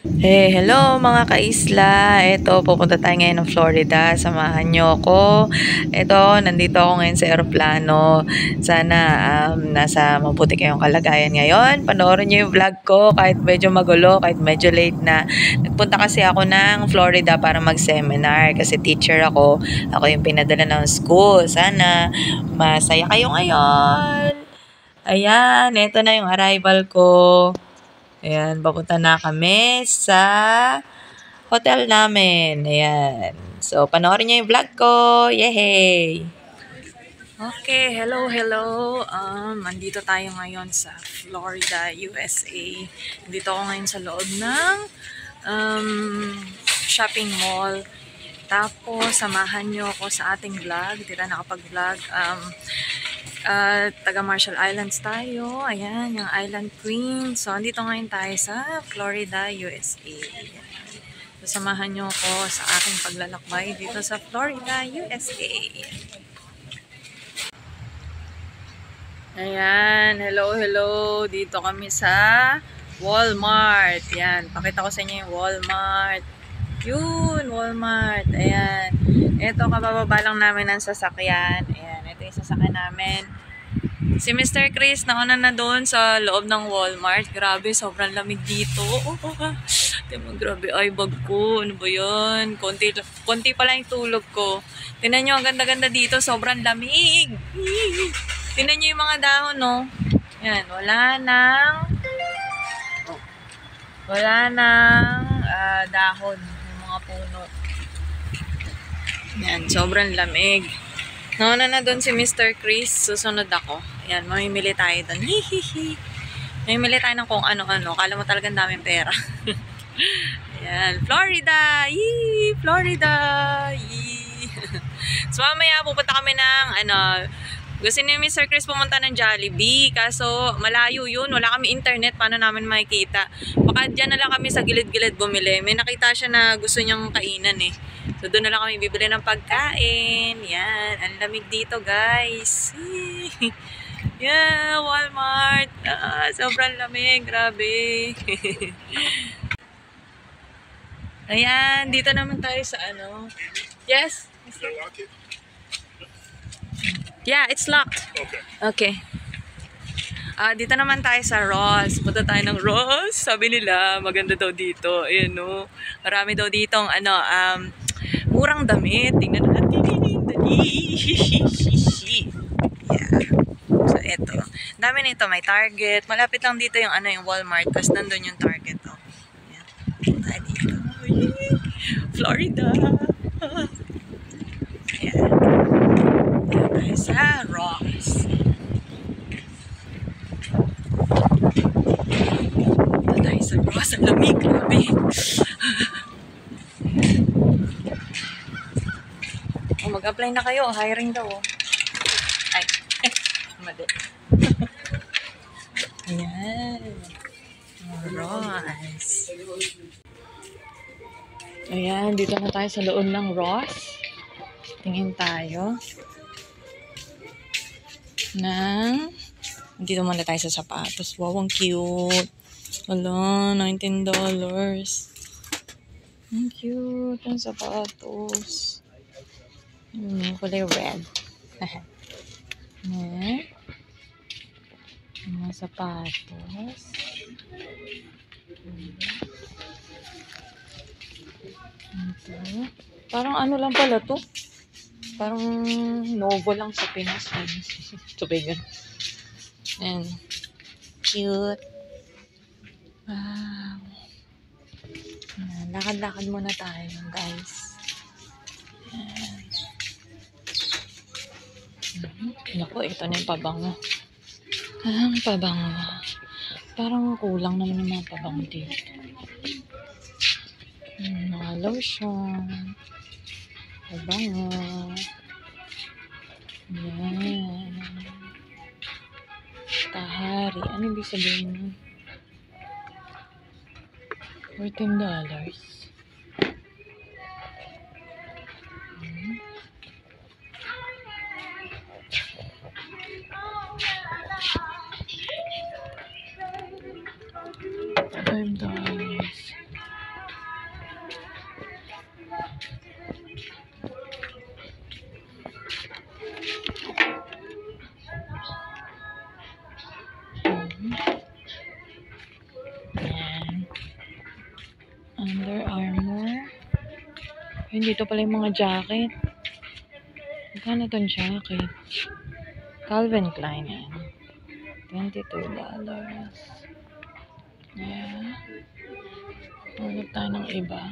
Hello mga kaisla. Ito, pupunta tayo ngayon ng Florida. Samahan nyo ako. Ito, nandito ako ngayon sa eroplano. Sana nasa mabuti kayong kalagayan ngayon. Panoorin nyo yung vlog ko kahit medyo magulo, kahit medyo late na. Nagpunta kasi ako ng Florida para mag-seminar kasi teacher ako. Ako yung pinadala ng school. Sana masaya kayo ngayon. Ayan, ito na yung arrival ko. Ayan, papunta na kami sa hotel namin. Ayan. So, panoorin niyo yung vlog ko. Yehey! Okay, hello. Andito tayo ngayon sa Florida, USA. Andito ako ngayon sa loob ng um, shopping mall. Tapos, samahan nyo ako sa ating vlog. Hindi tayo nakapag-vlog. Taga Marshall Islands tayo. Ayan, yung Island Queen. So, andito ngayon tayo sa Florida, USA. So, samahan nyo ako sa aking paglalakbay dito sa Florida, USA. Ayan, hello. Dito kami sa Walmart. Ayan, pakita ko sa inyo yung Walmart. Yun, Walmart. Ayan. Ito, kabababa lang namin ng sasakyan. Ayan, ito yung sasakyan namin. Si Mr. Chris, nauna na doon sa loob ng Walmart. Grabe, sobrang lamig dito. Grabe, ay bag ko. Ano ba yun? Konti pa lang yung tulog ko. Tingnan nyo, ang ganda-ganda dito. Sobrang lamig. Tingnan nyo yung mga dahon, no? Yan, wala nang dahon ng mga puno. Yan, sobrang lamig. Nauna na doon si Mr. Chris. Susunod ako. Ayan, mamimili tayo doon. Hihihi. Mamimili tayo ng kung ano-ano. Kala mo talagang daming pera. Ayan, Florida! Yee! Florida! Yee! So, mamaya pupunta kami ng, gusto ni Mr. Chris pumunta ng Jollibee. Kaso, malayo yun. Wala kami internet. Paano namin makikita? Baka dyan na lang kami sa gilid-gilid bumili. May nakita siya na gusto niyang kainan eh. So, doon na lang kami bibili ng pagkain. Yan. Ang lamig dito, guys. Yeah, Walmart. Sobrang lamig. Grabe. Ayan. Dito naman tayo sa Yes? Yeah, it's locked. Okay. Dito naman tayo sa Ross. Punta tayo ng Ross. Sabi nila, maganda daw dito. Ayan, no. Marami daw ditong, murang damit. Tingnan natin. Yeah. So, eto. Dami nito. May Target. Malapit lang dito yung, yung Walmart. Tapos nandun yung Target, oh. Ayan. Punta dito. Florida. Ayan. Dito tayo sa Ross. Sa Ross, ang lamig, grabe. Mag-apply na kayo, hiring daw. Ay, mali. Ayan. Ross. Ayan, dito na tayo sa loob ng Ross. Tingin tayo. Dito muna tayo sa sapatos. Wow, ang cute. Wala, $19. Ang cute ang sapatos. Kulay red. Mga sapatos. Ito. Parang lang pala to. Parang novel lang sa Pinas. Tubigan. And cute. Wow. Lakad-lakad muna tayo, guys. Naku, ito na yung pabango. Ang pabango. Parang kulang naman yung mga pabango dito. Mga lotion. Pabango. Yan. Tahari. Ano ibig sabihin nun? $14. $5. Under Armour. Ayun, dito pala yung mga jacket. Magkano tong jacket? Calvin Klein yan. $22. Yeah. Hanap tayo ng iba.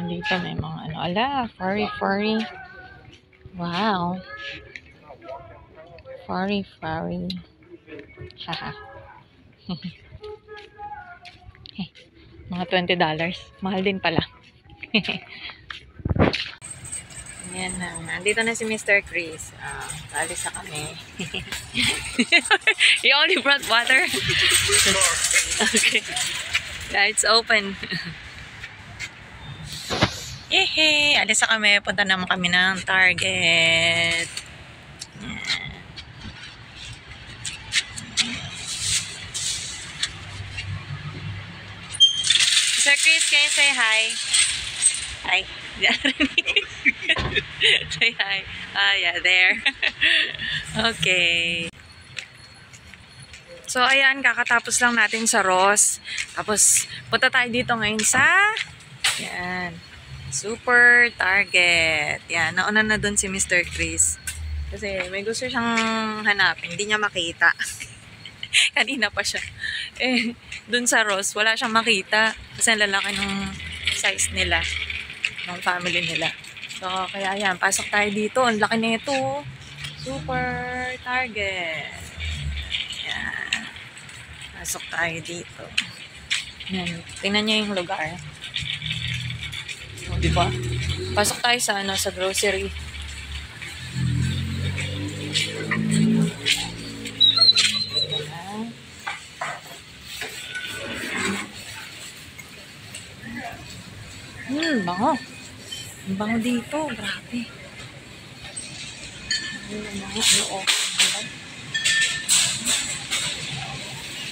Dito may mga ano. Ala, furry. Wow. Furry. Haha. Mga $20. Mahal din pala. Ayan na. Andito na si Mr. Chris. Alis na kami. You only brought water? Okay. Yeah, it's open. Yehey! Alis na kami. Punta naman kami ng Target. Mr. Chris, can you say hi? Hi. Say hi. Yeah, there. Okay. So, ayan, kakatapos lang natin sa Ross. Tapos, punta tayo dito ngayon sa yan, Super Target. Yan, nauna na dun si Mr. Chris. Kasi may gusto siyang hanapin. Hindi niya makita. Kanina pa siya. Dun sa Ross, wala siyang makita. Kasi ang lalaki ng size nila. Ng family nila. So, kaya yan, pasok tayo dito. Ang laki na ito. Super Target. Yan. Pasok tayo dito. Yan. Tingnan niyo yung lugar. O, diba? Pasok tayo sa, sa grocery. Bango. Ang bango dito. Grabe.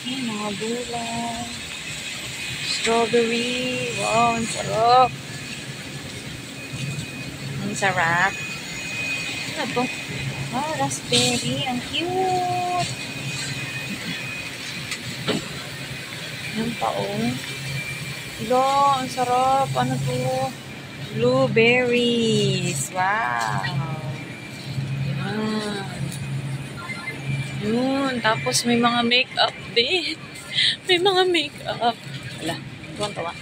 Mga gulay. Strawberry. Wow, ang sarap. Ang sarap. Ano to? Raspberry. Ang cute. Ang taong. Hello, ang sarap. Ano to? Blueberries. Wow. Yan. Yun. Tapos may mga makeup din. May mga makeup. Wala. Tuwan-tuwa.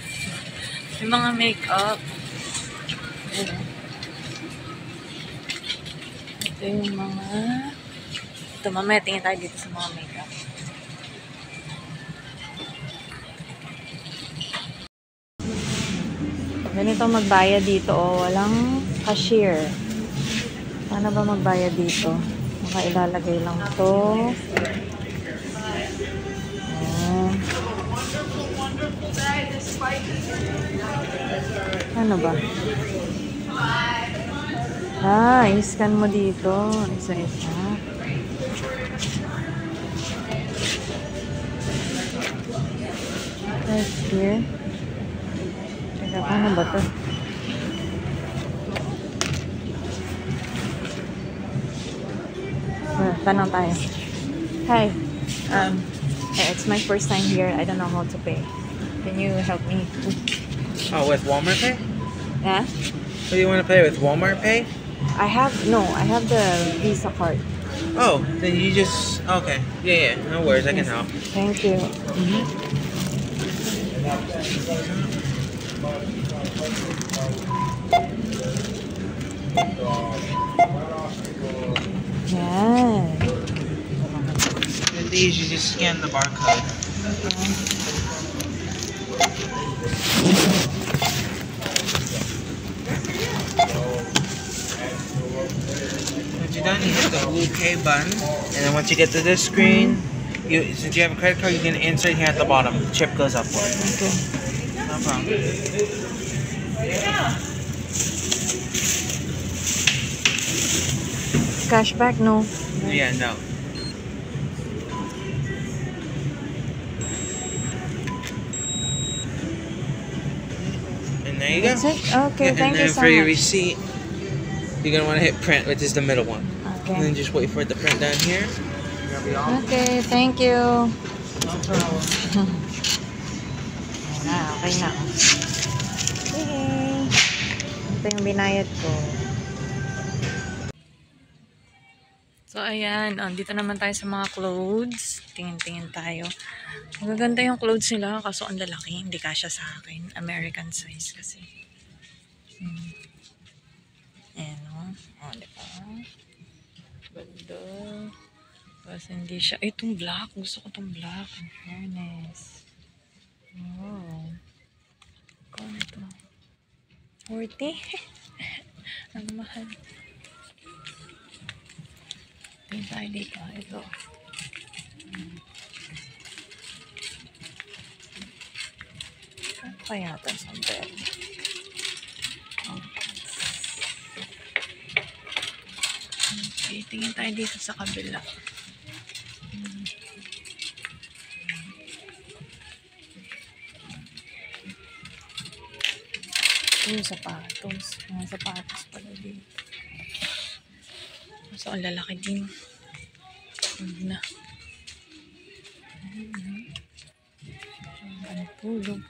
May mga makeup. Ayan. Ito yung mga... Ito, mamaya tingin tayo dito sa mga makeup. Ganito magbayad dito, oh. Walang cashier. Paano ba magbayad dito? Makailalagay lang to. Oh. Ano ba? I-scan mo dito. Isa-isa. Right here. Paano ba to? Tanong tayo. Hi. It's my first time here. I don't know how to pay. Can you help me? Oh, with Walmart Pay? Yeah? So you want to pay with Walmart Pay? I have the Visa card. Oh, then you just... Okay. Yeah. No worries. I can help. Thank you. Yeah. And these, you just scan the barcode. Once you're done, you hit the blue K button, and then once you get to this screen, since you have a credit card, you can insert here at the bottom. The chip goes upward. Okay. No problem. Cashback, no? Yeah, no. And there you go. That's it? Okay, Yeah, thank you and then so for your much. receipt, You're gonna want to hit print, which is the middle one. Okay. And then just wait for it to print down here. Okay, thank you. Okay na. Okay. Ito yung binayad ko. So, ayan. Dito naman tayo sa mga clothes. Tingin-tingin tayo. Magaganda yung clothes nila. Kaso ang lalaki. Hindi kasya sa akin. American size kasi. Ayan o. Diba? Ganda. Kasi hindi siya. Itong black. Gusto ko itong black. In fairness. Wow. Kano ito? 40? Ang mahal. Tingin tayo dito. Ito. Ano kaya ito sa bed? Okay, tingin tayo dito sa kabila. Sapatos. Mga sapatos pala dito. So, ang lalaki din. Na. Tulog.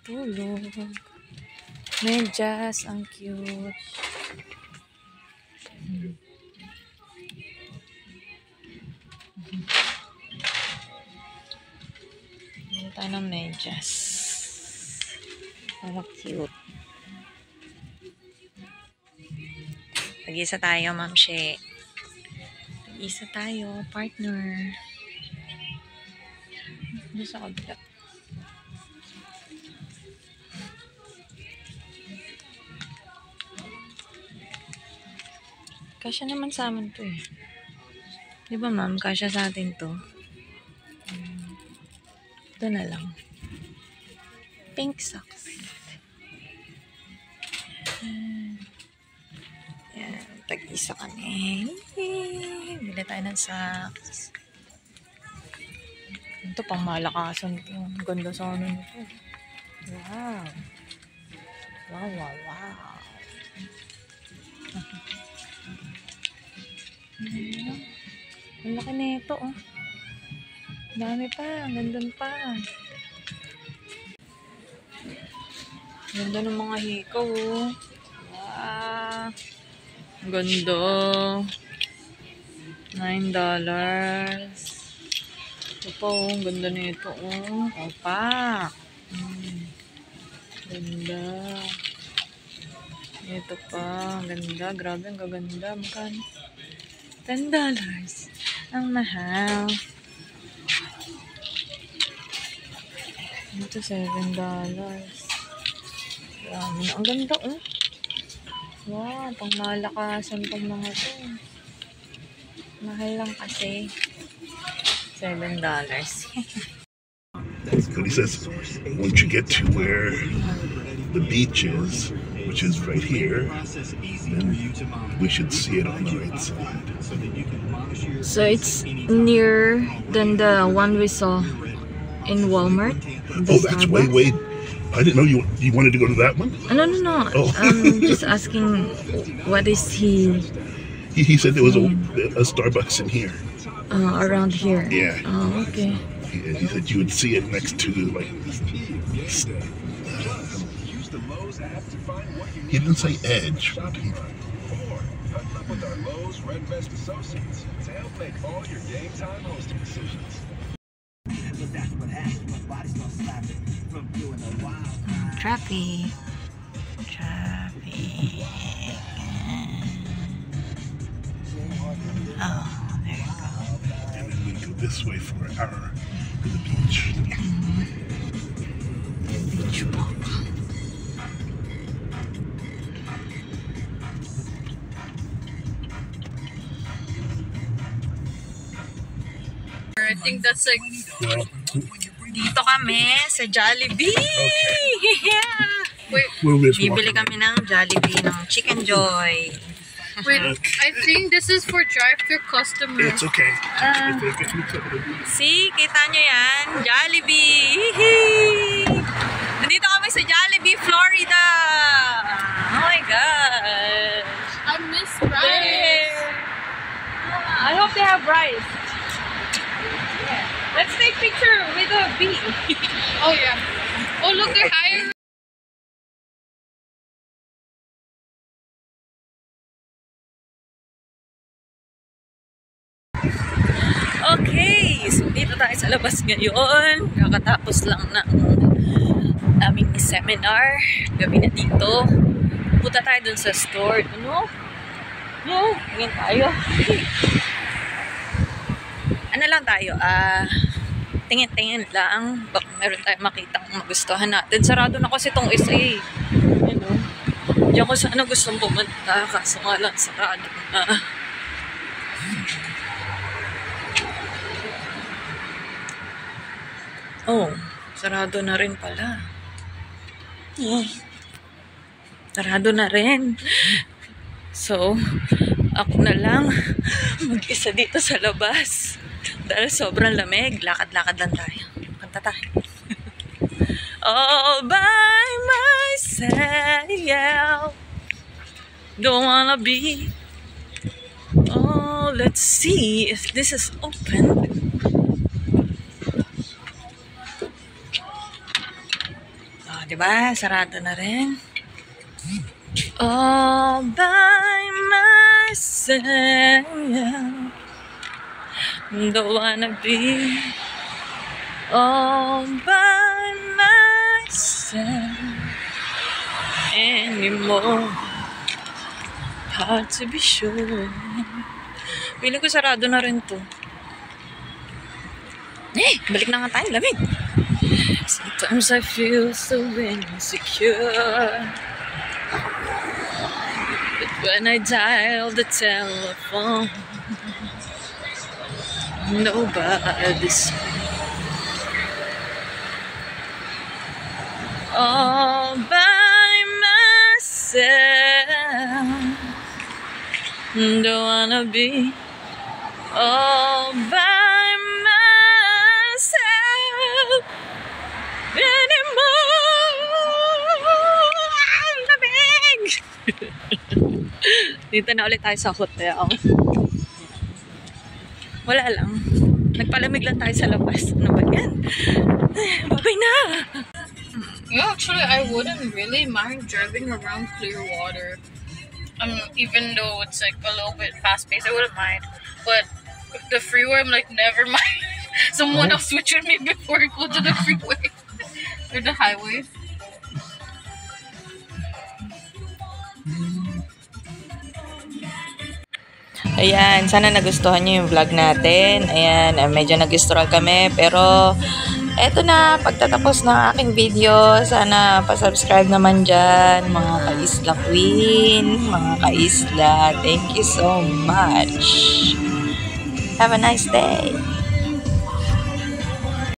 Medyas. Ang cute. Meron tayo ng medyas. Ang cute. Tag-isa tayo, Ma'am She. Tag-isa tayo, partner. Doon sa kabila. Kasya naman sa amin to eh. Di ba, ma'am? Kasya sa atin to. Ito na lang. Pink socks. Tag-isa kami. Bili tayo ng socks. Ito pang malakasan ito. Ganda sa ano nito. Wow. Wow. Ang laki na ito, oh. Dami pa. Gandun pa. Ganda ng mga hikaw, oh. Wow. Ganda. $9. Ito pa, oh. Ganda na ito, oh. Opak. Ganda. Ito pa. Ganda. Grabe, ang gaganda. Magkano? $10. Ang mahal. Ito, $7. Grabe. Ang ganda, oh. Wow, pang malakasan pang mga to. Mahal lang kasi. $7. But he says, once you get to where the beach is, which is right here, then we should see it on the right side. So it's nearer than the one we saw in Walmart. Oh, that's way. I didn't know you wanted to go to that one. No. Oh. I'm just asking, what is he? He said there was a Starbucks in here. Around here. Yeah. Oh, okay. He said you would see it next to like. He didn't say edge. But he, with our Lowe's Red Vest associates to help make all your game time hosting decisions. Traffic. Oh, there you go. and then we go this way for an hour to the beach. Beach walk. I think that's like Well, dito kami sa Jollibee. Yeah. Wait, we'll just Bibili walk. kami ng Jollibee ng Chicken Joy. wait. I think this is for drive-thru customers. It's okay. See, kita nyo yan? Jollibee! Hihi! Nandito kami sa Jollibee, Florida! Oh my gosh! I miss Ryan. have rice. Yeah. Let's take picture with a bee. Oh yeah. Oh look, they're higher. Okay, so dito tayo sa labas ngayon. Kakatapos lang ng aming seminar. Gabi na dito. Punta tayo dun sa store. Ano? Yeah, tingin tayo. Ano lang tayo? Tingin-tingin lang. Baka meron tayong makitang magustuhan natin. Sarado na kasi itong isa eh. Ano? Diyan ko sana gustong pumunta. Kaso nga lang sarado na. Oh, sarado na rin pala. Sarado na rin. So, ako na lang mag-isa dito sa labas. Dahil sobrang lamig, lakad-lakad lang tayo. Kanta tayo. All by myself. Don't wanna be. Oh, let's see if this is open. Diba? Sarado na rin. All by myself. Don't wanna be all by myself anymore. Hard to be sure. Piling ko sarado na rin to. Balik na nga tayo. Lamig. Sometimes I feel so insecure, but when I dial the telephone, nobody's all by myself. Don't wanna be all by myself anymore. Lamig! Dito na ulit tayo sa hotel. Wala lang. Nagpalamig lang tayo sa labas. Ano ba yan? Babay na! Yeah, actually, I wouldn't really mind driving around Clearwater. Even though it's like a little bit fast-paced, I wouldn't mind. But the freeway, I'm like, never mind. Someone else switch with me before I go to the freeway or the highway. Ayan, sana nagustuhan nyo yung vlog natin. Ayan, medyo nag-stroll kami. Pero, eto na, pagtatapos ng aking video, sana pa-subscribe naman dyan, mga ka-isla queen, mga ka-isla. Thank you so much. Have a nice day.